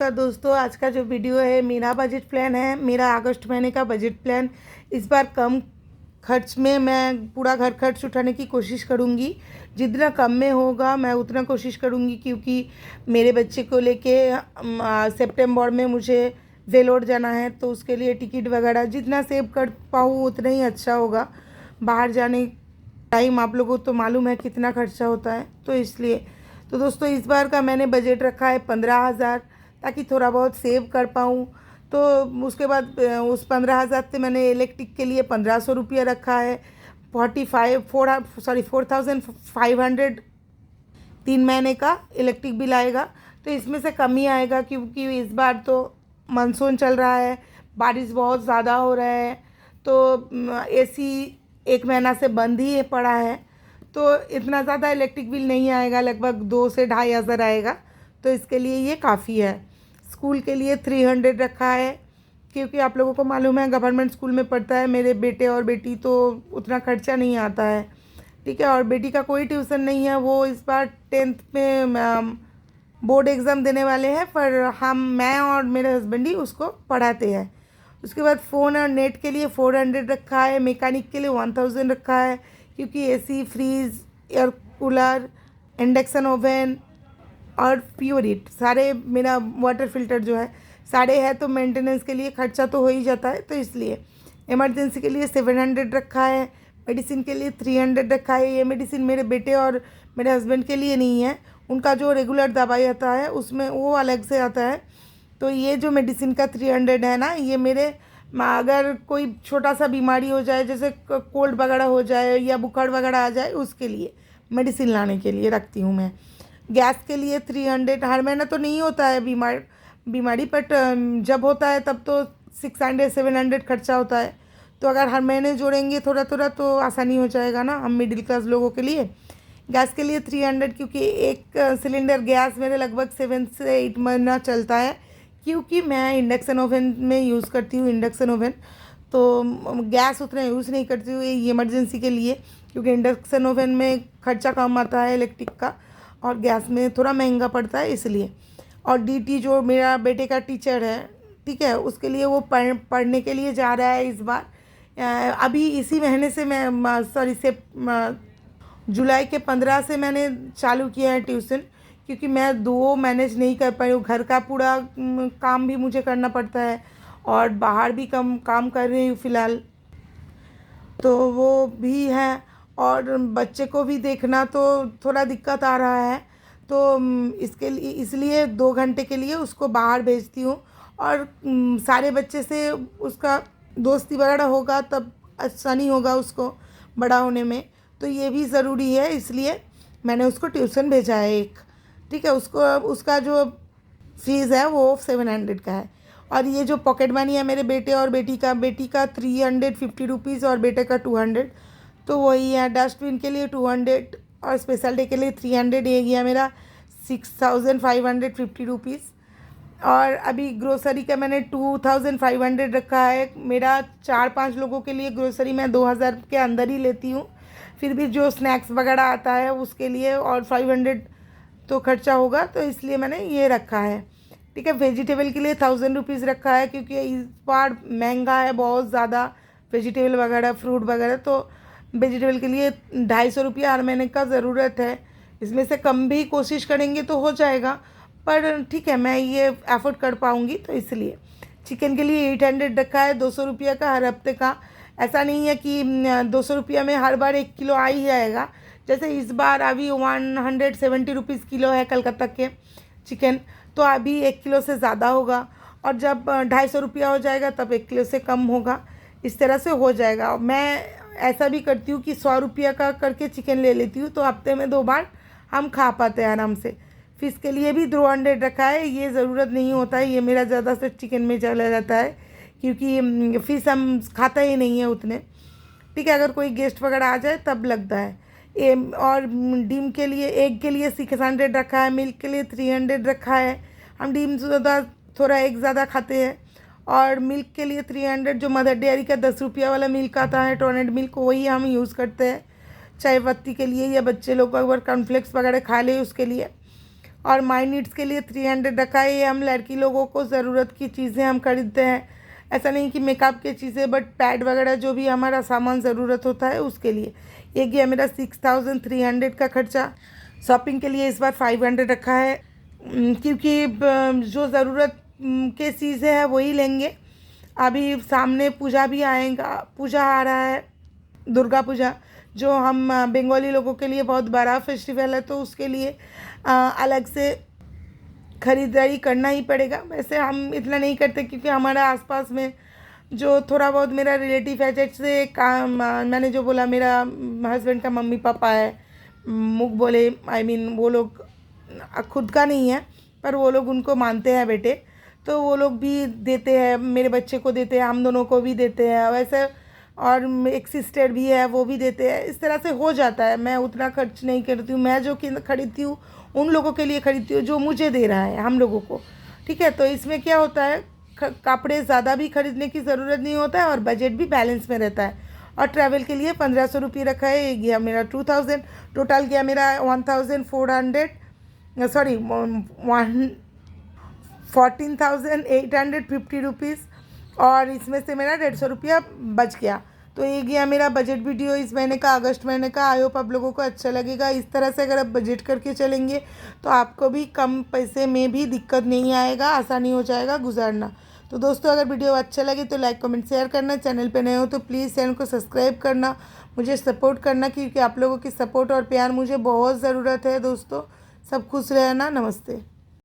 का दोस्तों, आज का जो वीडियो है मेरा बजट प्लान है। मेरा अगस्त महीने का बजट प्लान। इस बार कम खर्च में मैं पूरा घर खर्च उठाने की कोशिश करूँगी। जितना कम में होगा मैं उतना कोशिश करूँगी, क्योंकि मेरे बच्चे को लेके सितंबर में मुझे वेलोर जाना है, तो उसके लिए टिकट वगैरह जितना सेव कर पाऊँ उतना ही अच्छा होगा। बाहर जाने टाइम आप लोगों को तो मालूम है कितना खर्चा होता है, तो इसलिए तो दोस्तों इस बार का मैंने बजट रखा है 15,000, ताकि थोड़ा बहुत सेव कर पाऊँ। तो उसके बाद उस 15,000 से मैंने इलेक्ट्रिक के लिए 1,500 रुपया रखा है। 4,500 3 महीने का इलेक्ट्रिक बिल आएगा। तो इसमें से कम ही आएगा, क्योंकि इस बार तो मानसून चल रहा है, बारिश बहुत ज़्यादा हो रहा है, तो एसी 1 महीना से बंद ही पड़ा है। तो इतना ज़्यादा इलेक्ट्रिक बिल नहीं आएगा, लगभग 2 से 2,500 आएगा। तो इसके लिए ये काफ़ी है। स्कूल के लिए 300 रखा है, क्योंकि आप लोगों को मालूम है गवर्नमेंट स्कूल में पढ़ता है मेरे बेटे और बेटी, तो उतना खर्चा नहीं आता है। ठीक है। और बेटी का कोई ट्यूशन नहीं है, वो इस बार 10th में बोर्ड एग्ज़ाम देने वाले हैं, पर मैं और मेरे हस्बैंड ही उसको पढ़ाते हैं। उसके बाद फ़ोन और नेट के लिए 400 रखा है। मैकेनिक के लिए 1,000 रखा है, क्योंकि AC, fridge, air cooler, induction oven और प्योरिट सारे, मेरा वाटर फिल्टर जो है सारे है, तो मेंटेनेंस के लिए खर्चा तो हो ही जाता है। तो इसलिए इमरजेंसी के लिए 700 रखा है। मेडिसिन के लिए 300 रखा है। ये मेडिसिन मेरे बेटे और मेरे हस्बैंड के लिए नहीं है, उनका जो रेगुलर दवाई आता है उसमें वो अलग से आता है। तो ये जो मेडिसिन का 300 है ना, ये मेरे अगर कोई छोटा सा बीमारी हो जाए, जैसे कोल्ड वगैरह हो जाए या बुखार वगैरह आ जाए, उसके लिए मेडिसिन लाने के लिए रखती हूँ मैं। गैस के लिए 300, हर महीना तो नहीं होता है बीमारी, बट जब होता है तब तो 600 700 खर्चा होता है। तो अगर हर महीने जोड़ेंगे थोड़ा थोड़ा तो आसानी हो जाएगा ना हम मिडिल क्लास लोगों के लिए। गैस के लिए 300, क्योंकि एक सिलेंडर गैस मेरे लगभग 7 से 8 महीना चलता है, क्योंकि मैं इंडक्शन ओवन में यूज़ करती हूँ इंडक्शन ओवन। तो गैस उतना यूज़ नहीं करती हूँ ये इमरजेंसी के लिए, क्योंकि इंडक्शन ओवन में खर्चा कम आता है इलेक्ट्रिक का, और गैस में थोड़ा महंगा पड़ता है इसलिए। और डीटी जो मेरा बेटे का टीचर है, ठीक है, उसके लिए वो पढ़ने के लिए जा रहा है इस बार। अभी इसी महीने से मैं सॉरी से जुलाई के 15 से मैंने चालू किया है ट्यूशन, क्योंकि मैं दो मैनेज नहीं कर पाई हूँ। घर का पूरा काम भी मुझे करना पड़ता है, और बाहर भी कम काम कर रही हूँ फ़िलहाल, तो वो भी है। और बच्चे को भी देखना तो थोड़ा दिक्कत आ रहा है, तो इसके लिए इसलिए 2 घंटे के लिए उसको बाहर भेजती हूँ। और सारे बच्चे से उसका दोस्ती वगैरह होगा, तब आसानी होगा उसको बड़ा होने में। तो ये भी ज़रूरी है, इसलिए मैंने उसको ट्यूशन भेजा है एक। ठीक है। उसको उसका जो फीस है वो 700 का है। और ये जो पॉकेट मनी है मेरे बेटे और बेटी का 350 रुपीज़ और बेटे का 200, तो वही है। डस्टबिन के लिए 200 और स्पेशल डे के लिए 300, ये गया मेरा 6,550 रुपीज़। और अभी ग्रोसरी का मैंने 2,500 रखा है। मेरा 4-5 लोगों के लिए ग्रोसरी मैं 2,000 के अंदर ही लेती हूँ। फिर भी जो स्नैक्स वगैरह आता है उसके लिए और 500 तो खर्चा होगा, तो इसलिए मैंने ये रखा है। ठीक है। वेजिटेबल के लिए 1,000 रुपीज़ रखा है, क्योंकि इस बार महंगा है बहुत ज़्यादा वेजिटेबल वगैरह, फ्रूट वगैरह। तो वेजिटेबल के लिए 250 रुपया हर महीने का ज़रूरत है। इसमें से कम भी कोशिश करेंगे तो हो जाएगा, पर ठीक है मैं ये एफोर्ड कर पाऊँगी, तो इसलिए। चिकन के लिए 800 रखा है, 200 रुपया का हर हफ्ते का। ऐसा नहीं है कि 200 रुपया में हर बार 1 किलो आ ही जाएगा। जैसे इस बार अभी 170 रुपीज़ किलो है कलकत्ता के चिकन, तो अभी 1 किलो से ज़्यादा होगा। और जब 250 रुपया हो जाएगा तब 1 किलो से कम होगा। इस तरह से हो जाएगा। मैं ऐसा भी करती हूँ कि 100 रुपया का करके चिकन ले लेती हूँ, तो हफ्ते में 2 बार हम खा पाते हैं आराम से। फ़िश के लिए भी 200 रखा है। ये ज़रूरत नहीं होता है, ये मेरा ज़्यादा से चिकन में चला जाता है, क्योंकि फ़िश हम खाता ही नहीं है उतने। ठीक है। अगर कोई गेस्ट वगैरह आ जाए तब लगता है। और डिम के लिए, एग के लिए 600 रखा है। मिल्क के लिए 300 रखा है। हम डिम ज़्यादा थोड़ा एग ज़्यादा खाते हैं। और मिल्क के लिए 300, जो मदर डेयरी का 10 रुपया वाला मिल्क आता है, टोनेट मिल्क, वही हम यूज़ करते हैं चाय पत्ती के लिए, या बच्चे लोग अगर कॉर्नफ्लेक्स वगैरह खा ले उसके लिए। और माई नीड्स के लिए 300 रखा है। ये हम लड़की लोगों को ज़रूरत की चीज़ें हम खरीदते हैं, ऐसा नहीं कि मेकअप की चीज़ें, बट पैड वगैरह जो भी हमारा सामान ज़रूरत होता है उसके लिए। ये गया मेरा 6300 का खर्चा। शॉपिंग के लिए इस बार 500 रखा है, क्योंकि जो ज़रूरत के चीज़ें हैं वही लेंगे। अभी सामने पूजा भी आएगा, पूजा आ रहा है, दुर्गा पूजा, जो हम बंगाली लोगों के लिए बहुत बड़ा फेस्टिवल है, तो उसके लिए अलग से ख़रीदारी करना ही पड़ेगा। वैसे हम इतना नहीं करते क्योंकि हमारा आसपास में जो थोड़ा बहुत मेरा रिलेटिव है, जैसे काम मैंने जो बोला, मेरा हस्बैंड का मम्मी पापा है, मुख बोले, आई मीन वो लोग खुद का नहीं है पर वो लोग उनको मानते हैं बेटे, तो वो लोग भी देते हैं, मेरे बच्चे को देते हैं, हम दोनों को भी देते हैं वैसे। और एक सिस्टर भी है, वो भी देते हैं। इस तरह से हो जाता है, मैं उतना खर्च नहीं करती हूँ। मैं जो खरीदती हूँ उन लोगों के लिए खरीदती हूँ जो मुझे दे रहा है, हम लोगों को, ठीक है। तो इसमें क्या होता है, कपड़े ज़्यादा भी खरीदने की ज़रूरत नहीं होता है और बजट भी बैलेंस में रहता है। और ट्रैवल के लिए 1500 रुपये रखा है, ये गया मेरा 2000, टोटल गया मेरा 1400, सॉरी 14,850 रुपीज़, और इसमें से मेरा 150 रुपया बच गया। तो ये गया मेरा बजट वीडियो इस महीने का, अगस्त महीने का। आई होप आप लोगों को अच्छा लगेगा। इस तरह से अगर आप बजट करके चलेंगे तो आपको भी कम पैसे में भी दिक्कत नहीं आएगा, आसानी हो जाएगा गुजारना। तो दोस्तों, अगर वीडियो अच्छा लगे तो लाइक कमेंट शेयर करना, चैनल पे नए हो तो प्लीज़ चैनल को सब्सक्राइब करना, मुझे सपोर्ट करना, क्योंकि आप लोगों की सपोर्ट और प्यार मुझे बहुत ज़रूरत है। दोस्तों, सब खुश रहना, नमस्ते।